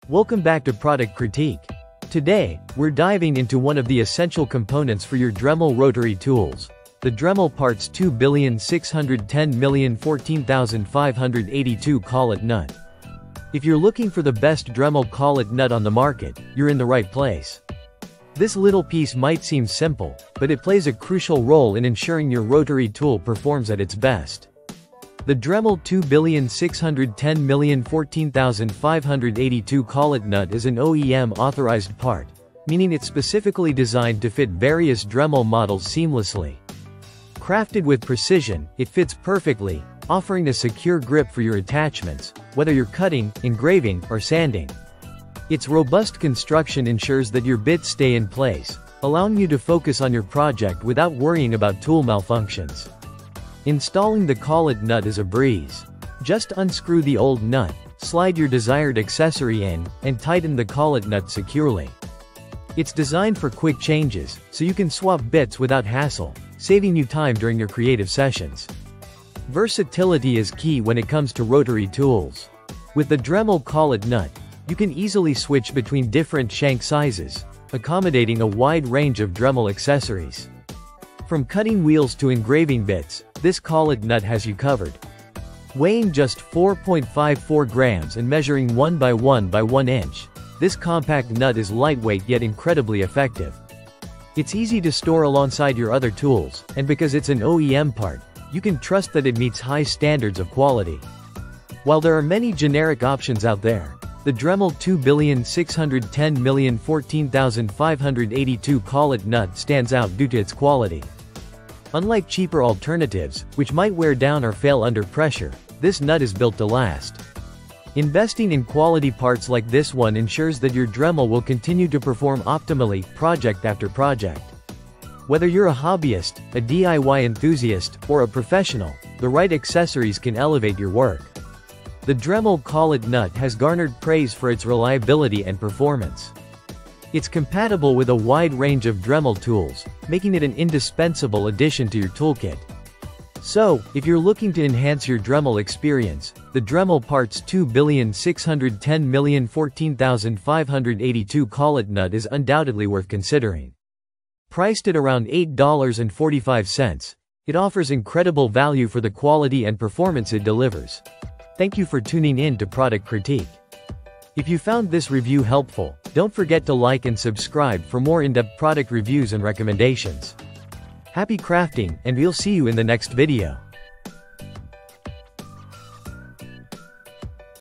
Welcome back to Product Critique. Today, we're diving into one of the essential components for your Dremel rotary tools, the Dremel Parts 2,610,014,582 Collet Nut. If you're looking for the best Dremel Collet Nut on the market, you're in the right place. This little piece might seem simple, but it plays a crucial role in ensuring your rotary tool performs at its best. The Dremel 2,610,014,582 Collet Nut is an OEM-authorized part, meaning it's specifically designed to fit various Dremel models seamlessly. Crafted with precision, it fits perfectly, offering a secure grip for your attachments, whether you're cutting, engraving, or sanding. Its robust construction ensures that your bits stay in place, allowing you to focus on your project without worrying about tool malfunctions. Installing the collet nut is a breeze. Just unscrew the old nut, slide your desired accessory in, and tighten the collet nut securely. It's designed for quick changes, so you can swap bits without hassle, saving you time during your creative sessions. Versatility is key when it comes to rotary tools. With the Dremel Collet Nut, you can easily switch between different shank sizes, accommodating a wide range of Dremel accessories. From cutting wheels to engraving bits, this collet nut has you covered. Weighing just 4.54 grams and measuring 1 by 1 by 1 inch, this compact nut is lightweight yet incredibly effective. It's easy to store alongside your other tools, and because it's an OEM part, you can trust that it meets high standards of quality. While there are many generic options out there, the Dremel 2,610,014,582 Collet Nut stands out due to its quality. Unlike cheaper alternatives, which might wear down or fail under pressure, this nut is built to last. Investing in quality parts like this one ensures that your Dremel will continue to perform optimally, project after project. Whether you're a hobbyist, a DIY enthusiast, or a professional, the right accessories can elevate your work. The Dremel Collet Nut has garnered praise for its reliability and performance. It's compatible with a wide range of Dremel tools, making it an indispensable addition to your toolkit. So, if you're looking to enhance your Dremel experience, the Dremel Parts 2,610,014,582 Collet Nut is undoubtedly worth considering. Priced at around $8.45, it offers incredible value for the quality and performance it delivers. Thank you for tuning in to Product Critique. If you found this review helpful, don't forget to like and subscribe for more in-depth product reviews and recommendations. Happy crafting, and we'll see you in the next video.